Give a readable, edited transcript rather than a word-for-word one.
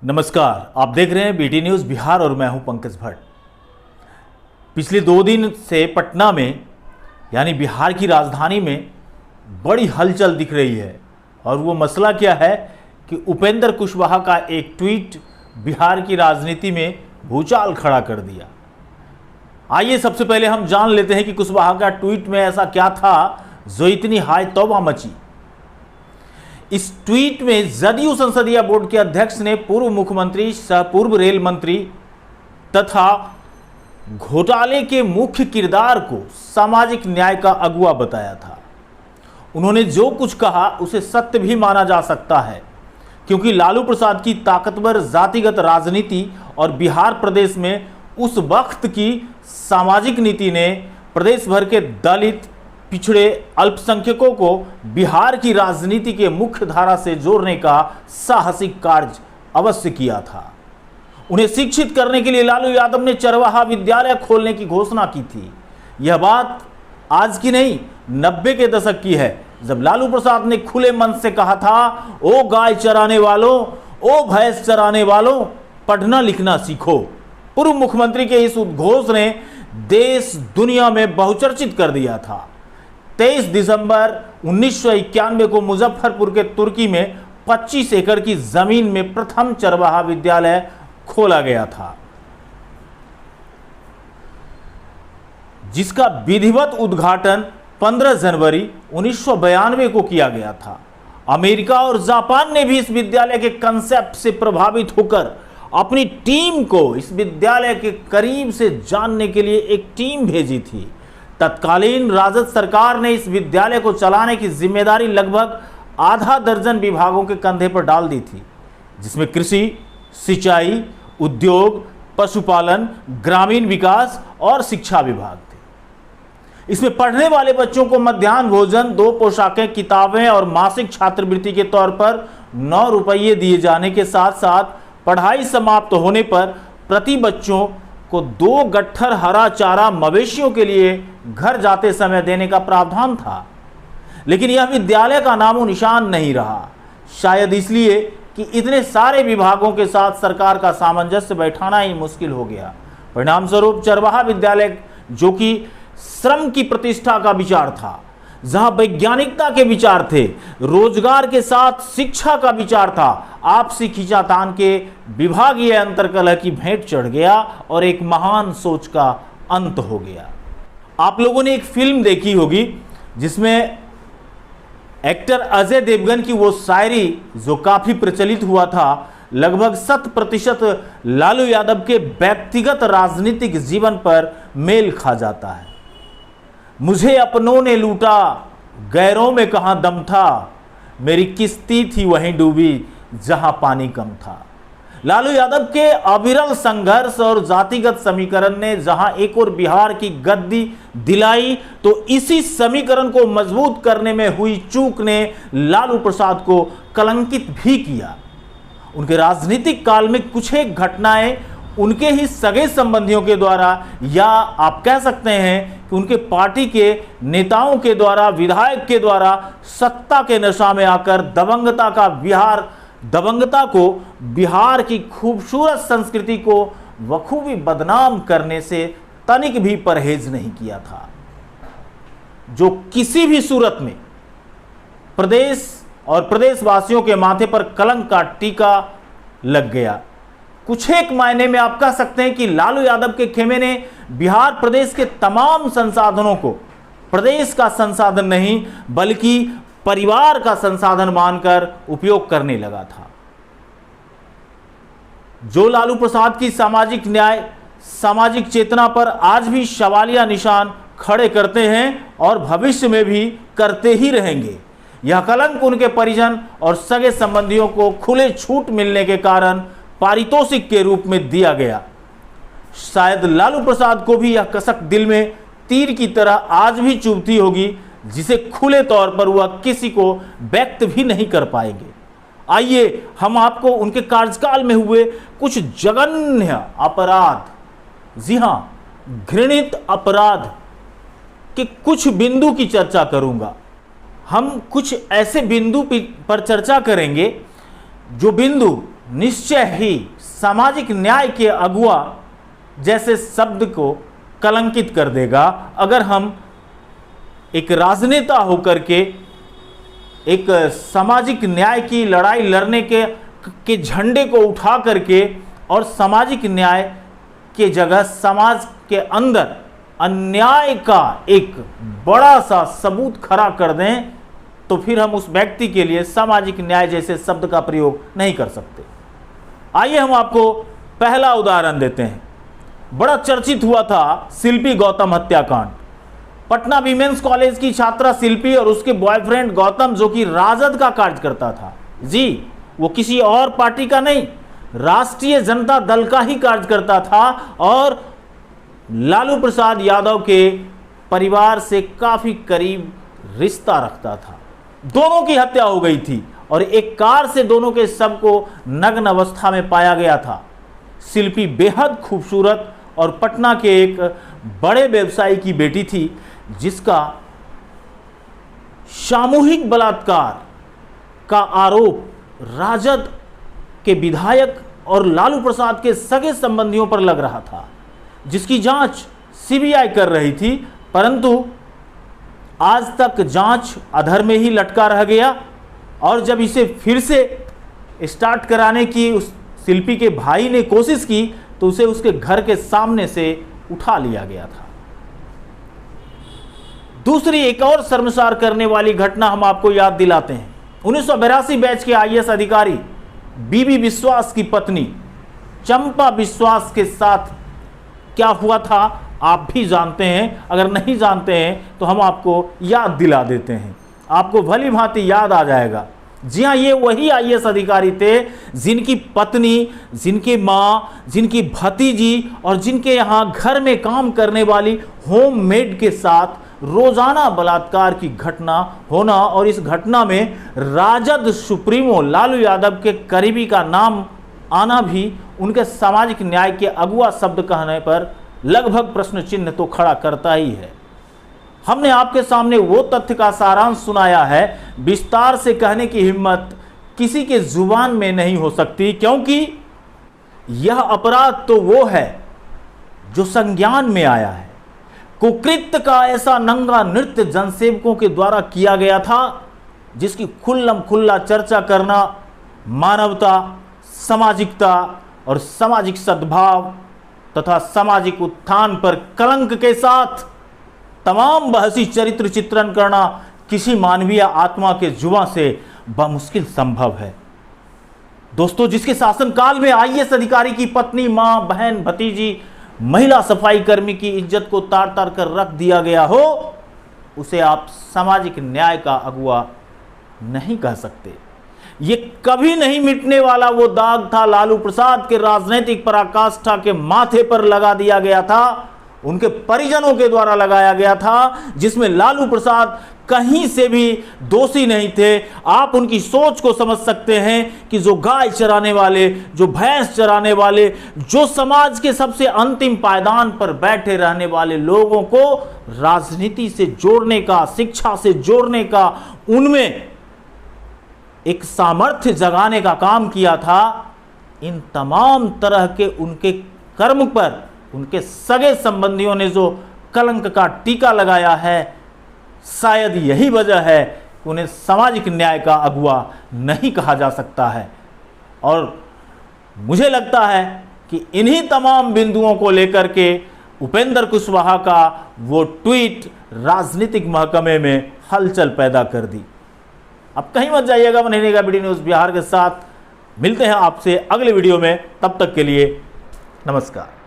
नमस्कार, आप देख रहे हैं बीटी न्यूज़ बिहार और मैं हूं पंकज भट्ट। पिछले 2 दिन से पटना में यानी बिहार की राजधानी में बड़ी हलचल दिख रही है और वो मसला क्या है कि उपेंद्र कुशवाहा का एक ट्वीट बिहार की राजनीति में भूचाल खड़ा कर दिया। आइए सबसे पहले हम जान लेते हैं कि कुशवाहा का ट्वीट में ऐसा क्या था जो इतनी हाय तौबा मची। इस ट्वीट में जदयू संसदीय बोर्ड के अध्यक्ष ने पूर्व मुख्यमंत्री सह पूर्व रेल मंत्री तथा घोटाले के मुख्य किरदार को सामाजिक न्याय का अगुवा बताया था। उन्होंने जो कुछ कहा उसे सत्य भी माना जा सकता है, क्योंकि लालू प्रसाद की ताकतवर जातिगत राजनीति और बिहार प्रदेश में उस वक्त की सामाजिक नीति ने प्रदेश भर के दलित, पिछड़े, अल्पसंख्यकों को बिहार की राजनीति के मुख्य धारा से जोड़ने का साहसिक कार्य अवश्य किया था। उन्हें शिक्षित करने के लिए लालू यादव ने चरवाहा विद्यालय खोलने की घोषणा की थी। यह बात आज की नहीं, 90 के दशक की है, जब लालू प्रसाद ने खुले मन से कहा था, ओ गाय चराने वालों, ओ भैंस चराने वालों, पढ़ना लिखना सीखो। पूर्व मुख्यमंत्री के इस उद्घोष ने देश दुनिया में बहुचर्चित कर दिया था। 23 दिसंबर 1991 को मुजफ्फरपुर के तुर्की में 25 एकड़ की जमीन में प्रथम चरवाहा विद्यालय खोला गया था, जिसका विधिवत उद्घाटन 15 जनवरी 1992 को किया गया था। अमेरिका और जापान ने भी इस विद्यालय के कंसेप्ट से प्रभावित होकर अपनी टीम को इस विद्यालय के करीब से जानने के लिए एक टीम भेजी थी। तत्कालीन राजद सरकार ने इस विद्यालय को चलाने की जिम्मेदारी लगभग आधा दर्जन विभागों के कंधे पर डाल दी थी, जिसमें कृषि, सिंचाई, उद्योग, पशुपालन, ग्रामीण विकास और शिक्षा विभाग थे। इसमें पढ़ने वाले बच्चों को मध्याह्न भोजन, 2 पोशाकें, किताबें और मासिक छात्रवृत्ति के तौर पर 9 रुपये दिए जाने के साथ साथ पढ़ाई समाप्त होने पर प्रति बच्चों को 2 गट्ठर हरा चारा मवेशियों के लिए घर जाते समय देने का प्रावधान था। लेकिन यह विद्यालय का नामो निशान नहीं रहा, शायद इसलिए कि इतने सारे विभागों के साथ सरकार का सामंजस्य बैठाना ही मुश्किल हो गया। परिणाम स्वरूप चरवाहा विद्यालय, जो कि श्रम की प्रतिष्ठा का विचार था, जहां वैज्ञानिकता के विचार थे, रोजगार के साथ शिक्षा का विचार था, आपसी खींचातान के विभागीय अंतर्कलह की भेंट चढ़ गया और एक महान सोच का अंत हो गया। आप लोगों ने एक फिल्म देखी होगी जिसमें एक्टर अजय देवगन की वो शायरी जो काफी प्रचलित हुआ था, लगभग 100% लालू यादव के व्यक्तिगत राजनीतिक जीवन पर मेल खा जाता है। मुझे अपनों ने लूटा, गैरों में कहां दम था, मेरी किस्ती थी वहीं डूबी जहां पानी कम था। लालू यादव के अविरल संघर्ष और जातिगत समीकरण ने जहां एक और बिहार की गद्दी दिलाई, तो इसी समीकरण को मजबूत करने में हुई चूक ने लालू प्रसाद को कलंकित भी किया। उनके राजनीतिक काल में कुछ एक घटनाएं उनके ही सगे संबंधियों के द्वारा, या आप कह सकते हैं कि उनके पार्टी के नेताओं के द्वारा, विधायक के द्वारा सत्ता के नशा में आकर दबंगता को बिहार की खूबसूरत संस्कृति को बखूबी बदनाम करने से तनिक भी परहेज नहीं किया था, जो किसी भी सूरत में प्रदेश और प्रदेशवासियों के माथे पर कलंक का टीका लग गया। कुछ एक मायने में आप कह सकते हैं कि लालू यादव के खेमे ने बिहार प्रदेश के तमाम संसाधनों को प्रदेश का संसाधन नहीं बल्कि परिवार का संसाधन मानकर उपयोग करने लगा था। जो लालू प्रसाद की सामाजिक न्याय, सामाजिक चेतना पर आज भी सवालिया निशान खड़े करते हैं और भविष्य में भी करते ही रहेंगे। यह कलंक उनके परिजन और सगे संबंधियों को खुले छूट मिलने के कारण पारितोषिक के रूप में दिया गया। शायद लालू प्रसाद को भी यह कसक दिल में तीर की तरह आज भी चुभती होगी, जिसे खुले तौर पर वह किसी को व्यक्त भी नहीं कर पाएंगे। आइए हम आपको उनके कार्यकाल में हुए कुछ जघन्य अपराध, जी हां, घृणित अपराध के कुछ बिंदु की चर्चा करूंगा। हम कुछ ऐसे बिंदु पर चर्चा करेंगे जो बिंदु निश्चय ही सामाजिक न्याय के अगुआ जैसे शब्द को कलंकित कर देगा अगर हम एक राजनेता होकर के एक सामाजिक न्याय की लड़ाई लड़ने के झंडे को उठा करके और सामाजिक न्याय के जगह समाज के अंदर अन्याय का एक बड़ा सा सबूत खड़ा कर दें, तो फिर हम उस व्यक्ति के लिए सामाजिक न्याय जैसे शब्द का प्रयोग नहीं कर सकते। आइए हम आपको पहला उदाहरण देते हैं। बड़ा चर्चित हुआ था शिल्पी गौतम हत्याकांड। पटना विमेंस कॉलेज की छात्रा शिल्पी और उसके बॉयफ्रेंड गौतम, जो कि राजद का कार्यकर्ता था, जी वो किसी और पार्टी का नहीं, राष्ट्रीय जनता दल का ही कार्यकर्ता था और लालू प्रसाद यादव के परिवार से काफी करीब रिश्ता रखता था। दोनों की हत्या हो गई थी और एक कार से दोनों के शव को नग्न अवस्था में पाया गया था। शिल्पी बेहद खूबसूरत और पटना के एक बड़े व्यवसायी की बेटी थी, जिसका सामूहिक बलात्कार का आरोप राजद के विधायक और लालू प्रसाद के सगे संबंधियों पर लग रहा था, जिसकी जांच सीबीआई कर रही थी, परंतु आज तक जांच अधर में ही लटका रह गया। और जब इसे फिर से स्टार्ट कराने की उस शिल्पी के भाई ने कोशिश की तो उसे उसके घर के सामने से उठा लिया गया था। दूसरी एक और शर्मसार करने वाली घटना हम आपको याद दिलाते हैं। 1982 बैच के आईएएस अधिकारी बीबी विश्वास की पत्नी चंपा विश्वास के साथ क्या हुआ था आप भी जानते हैं। अगर नहीं जानते हैं तो हम आपको याद दिला देते हैं, आपको भली भांति याद आ जाएगा। जी हाँ, ये वही आईएएस अधिकारी थे जिनकी पत्नी, जिनकी माँ, जिनकी भतीजी और जिनके यहाँ घर में काम करने वाली होम मेड के साथ रोजाना बलात्कार की घटना होना और इस घटना में राजद सुप्रीमो लालू यादव के करीबी का नाम आना भी उनके सामाजिक न्याय के अगुआ शब्द कहने पर लगभग प्रश्न चिन्ह तो खड़ा करता ही है। हमने आपके सामने वो तथ्य का सारांश सुनाया है, विस्तार से कहने की हिम्मत किसी के जुबान में नहीं हो सकती, क्योंकि यह अपराध तो वो है जो संज्ञान में आया है। कुकृत्य का ऐसा नंगा नृत्य जनसेवकों के द्वारा किया गया था जिसकी खुल्लम खुल्ला चर्चा करना मानवता, सामाजिकता और सामाजिक सद्भाव तथा सामाजिक उत्थान पर कलंक के साथ तमाम बहसी चरित्र चित्रण करना किसी मानवीय आत्मा के जुबान से बमुश्किल संभव है। दोस्तों, जिसके शासनकाल में आईएएस अधिकारी की पत्नी, मां, बहन, भतीजी, महिला सफाई कर्मी की इज्जत को तार तार कर रख दिया गया हो, उसे आप सामाजिक न्याय का अगुआ नहीं कह सकते। ये कभी नहीं मिटने वाला वो दाग था, लालू प्रसाद के राजनीतिक पराकाष्ठा के माथे पर लगा दिया गया था, उनके परिजनों के द्वारा लगाया गया था, जिसमें लालू प्रसाद कहीं से भी दोषी नहीं थे। आप उनकी सोच को समझ सकते हैं कि जो गाय चराने वाले, जो भैंस चराने वाले, जो समाज के सबसे अंतिम पायदान पर बैठे रहने वाले लोगों को राजनीति से जोड़ने का, शिक्षा से जोड़ने का, उनमें एक सामर्थ्य जगाने का काम किया था, इन तमाम तरह के उनके कर्म पर उनके सगे संबंधियों ने जो कलंक का टीका लगाया है, शायद यही वजह है कि उन्हें सामाजिक न्याय का अगुआ नहीं कहा जा सकता है। और मुझे लगता है कि इन्हीं तमाम बिंदुओं को लेकर के उपेंद्र कुशवाहा का वो ट्वीट राजनीतिक महकमे में हलचल पैदा कर दी। अब कहीं मत जाइएगा, बने रहिएगा बीडी न्यूज़ बिहार के साथ। मिलते हैं आपसे अगले वीडियो में, तब तक के लिए नमस्कार।